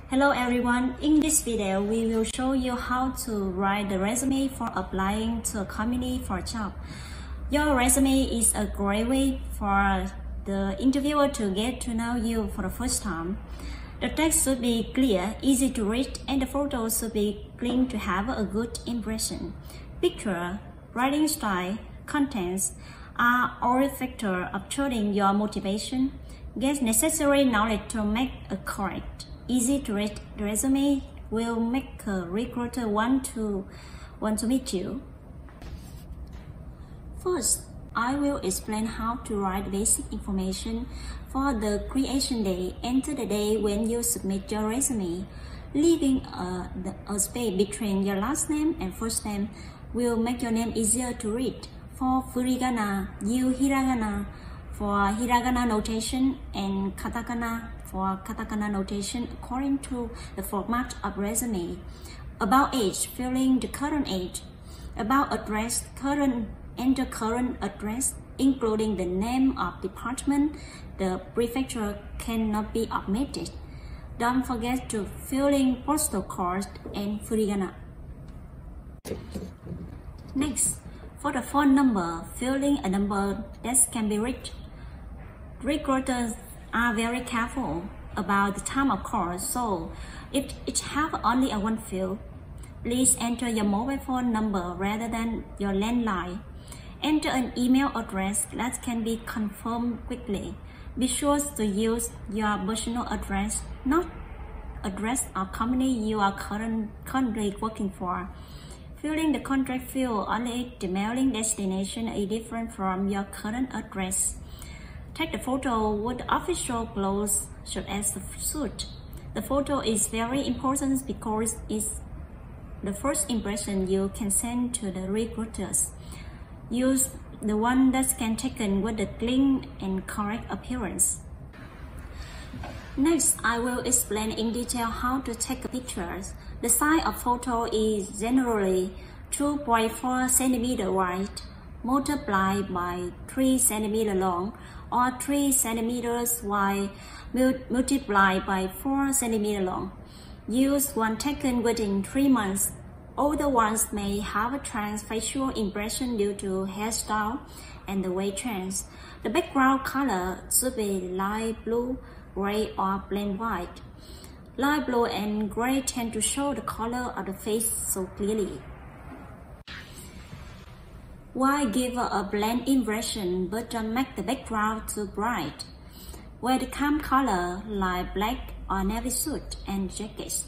Hello everyone, in this video we will show you how to write the resume for applying to a company for a job. Your resume is a great way for the interviewer to get to know you for the first time. The text should be clear, easy to read, and the photos should be clean to have a good impression. Picture, writing style, contents are all factors of showing your motivation. Get necessary knowledge to make a correct, easy to read resume will make a recruiter want to meet you. First, I will explain how to write basic information for the creation day. Enter the day when you submit your resume. Leaving a space between your last name and first name will make your name easier to read. For furigana, use hiragana for hiragana notation and katakana for katakana notation according to the format of resume. About age, filling the current age. About address, enter current address, including the name of department. The prefecture cannot be omitted. Don't forget to fill in postal code and furigana. Next, for the phone number, fill in a number that can be reached. Recruiters are very careful about the time of call, so if it have only a one field, please enter your mobile phone number rather than your landline. Enter an email address that can be confirmed quickly. Be sure to use your personal address, not address of company you are currently working for. Filling the contract field only if the mailing destination is different from your current address. Take the photo with official clothes such as the suit. The photo is very important because it's the first impression you can send to the recruiters. Use the one that can taken with a clean and correct appearance. Next, I will explain in detail how to take pictures. The size of photo is generally 2.4 cm wide, multiplied by 3 cm long, or 3 cm wide multiplied by 4 cm long. Use one taken within 3 months. Older ones may have a trans facial impression due to hairstyle and the weight trends. The background color should be light blue, gray, or plain white. Light blue and gray tend to show the color of the face so clearly. Why give a bland impression but don't make the background too bright? Wear the calm color like black or navy suit and jackets.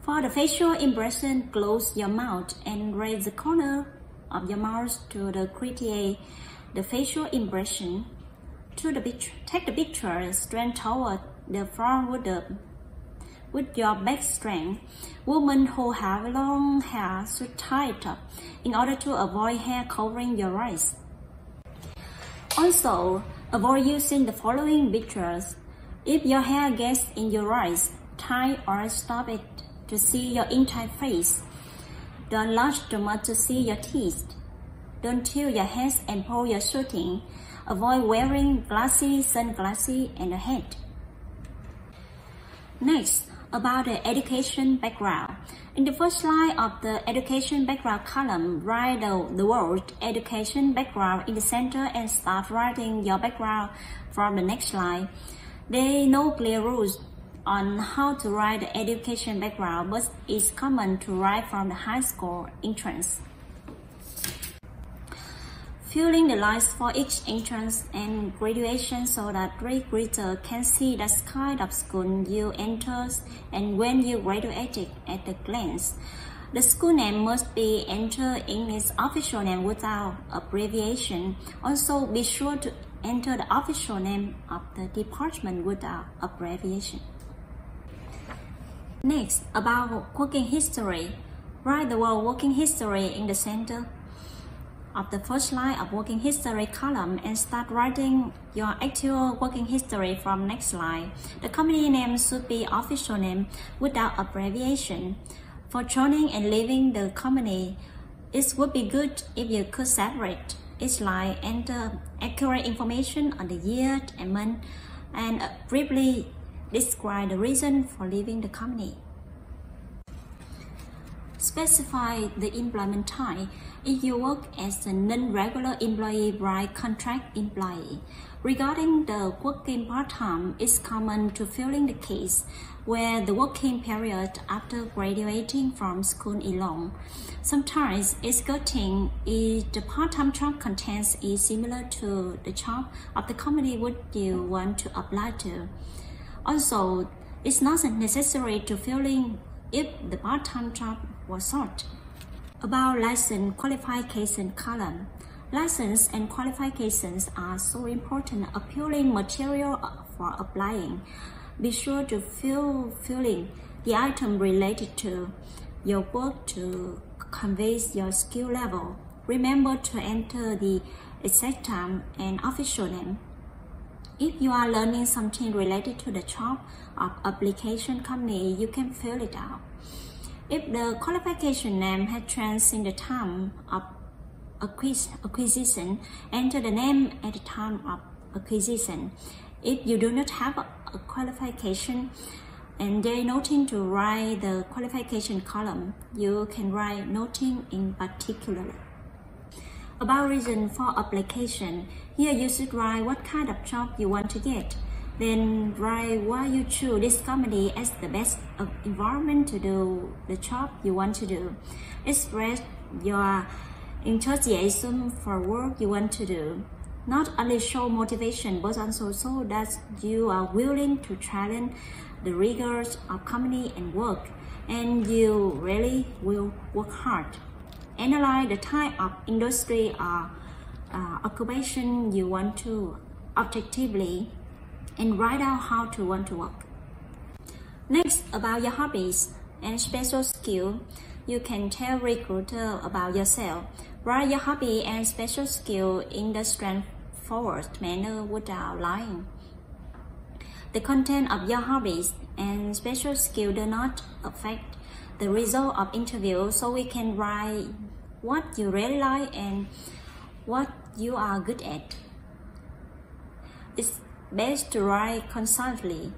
For the facial impression, close your mouth and raise the corner of your mouth to create the facial impression. Take the picture straight toward the front with your back strength. Women who have long hair should tie it up in order to avoid hair covering your eyes. Also, avoid using the following pictures. If your hair gets in your eyes, tie or stop it to see your entire face. Don't laugh too much to see your teeth. Don't tilt your head and pull your shooting. Avoid wearing glasses, sunglasses, and a hat. Next, about the education background. In the first line of the education background column, write the word education background in the center and start writing your background from the next line. There are no clear rules on how to write the education background, but it's common to write from the high school entrance. Fill in the lines for each entrance and graduation so that recruiter can see the kind of school you entered and when you graduated at a glance. The school name must be entered in its official name without abbreviation. Also, be sure to enter the official name of the department without abbreviation. Next, about working history. Write the word working history in the center of the first line of working history column and start writing your actual working history from next line. The company name should be official name without abbreviation. For joining and leaving the company, it would be good if you could separate each line, enter accurate information on the year and month, and briefly Describe the reason for leaving the company. Specify the employment type. If you work as a non-regular employee, write contract employee. Regarding the working part-time, it's common to fill in the case where the working period after graduating from school is long. Sometimes it's good thing if the part-time job content is similar to the job of the company would you want to apply to. Also, it's not necessary to fill in if the part-time job was short. About license qualification column. License and qualifications are so important appealing material for applying. Be sure to fill in the item related to your work to convey your skill level. Remember to enter the exact time and official name. If you are learning something related to the job of application company, you can fill it out. If the qualification name has changed in the time of acquisition, enter the name at the time of acquisition. If you do not have a qualification and there is nothing to write the qualification column, you can write nothing in particular. About reason for application. Here you should write what kind of job you want to get. Then write why you choose this company as the best environment to do the job you want to do. Express your enthusiasm for work you want to do. Not only show motivation, but also show that you are willing to challenge the rigors of company and work, and you really will work hard. Analyze the type of industry or occupation you want to objectively, and write out how to want to work. Next, about your hobbies and special skill. You can tell recruiter about yourself. Write your hobby and special skill in the straightforward manner without lying. The content of your hobbies and special skill do not affect the result of interview, so we can write what you really like and what you are good at. It's best to write concisely.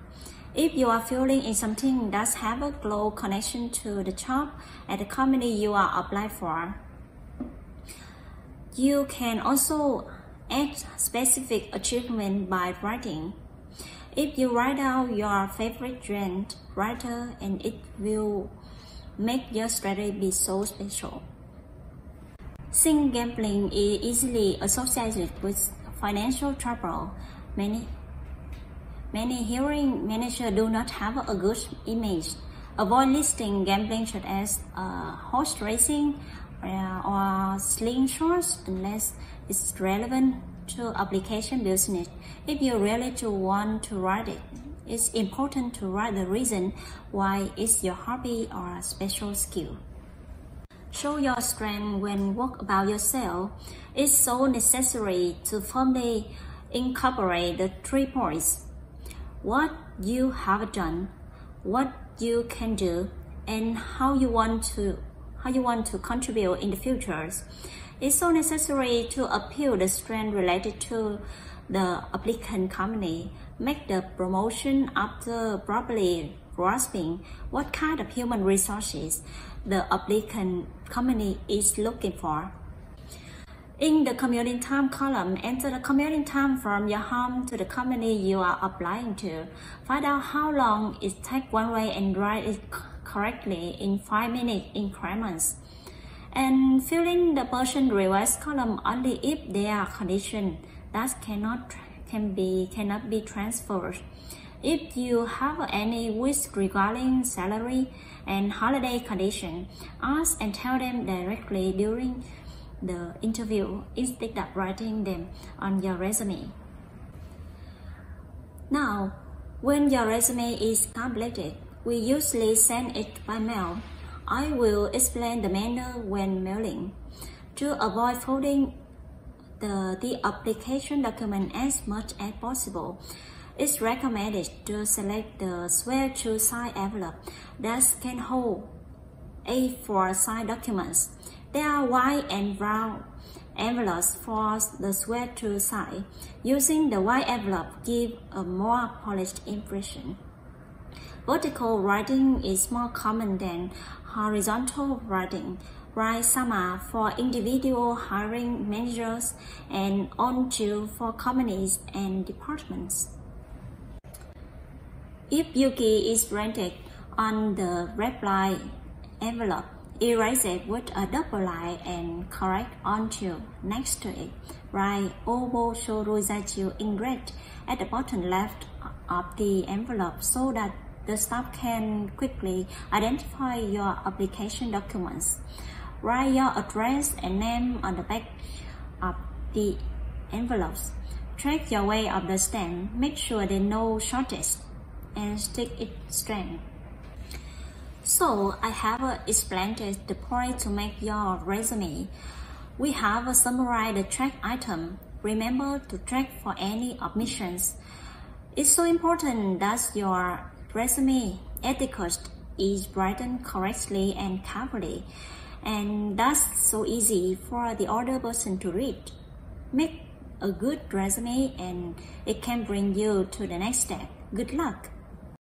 If you are filling in something that has a close connection to the job at the company you are applying for, you can also add specific achievement by writing. If you write out your favorite genre, writer, and it will make your strategy be so special. Since gambling is easily associated with financial trouble, many hiring managers do not have a good image. Avoid listing gambling such as horse racing or slingshots unless it's relevant to application business. If you really want to write it, it's important to write the reason why it's your hobby or a special skill. Show your strength when work about yourself. It's so necessary to firmly incorporate the 3 points: what you have done, what you can do, and how you want to contribute in the future. It's so necessary to appeal the strength related to the applicant company. Make the promotion after properly grasping what kind of human resources the applicant company is looking for. In the commuting time column, enter the commuting time from your home to the company you are applying to. Find out how long it takes one way and write it correctly in 5-minute increments. And fill in the person request column only if there are conditions that cannot be transferred. If you have any wish regarding salary and holiday condition, ask and tell them directly during the interview instead of writing them on your resume. Now, when your resume is completed, we usually send it by mail. I will explain the manner when mailing. To avoid folding the application document as much as possible, it's recommended to select the square to size envelope that can hold A4 size documents. There are white and brown envelopes for the square to size. Using the white envelope gives a more polished impression. Vertical writing is more common than horizontal writing. Write SAMA for individual hiring managers and ONJU for companies and departments. If Yuki is printed on the reply envelope, erase it with a double line and correct ONJU next to it. Write Obo Shoruzaju in red at the bottom left of the envelope so that the staff can quickly identify your application documents. Write your address and name on the back of the envelopes. Track your way of the stamp, make sure there are no shortage, and stick it straight. So I have explained the point to make your resume. We have summarized the track item. Remember to track for any omissions. It's so important that your resume etiquette is written correctly and carefully, and that's so easy for the other person to read. Make a good resume and it can bring you to the next step. Good luck!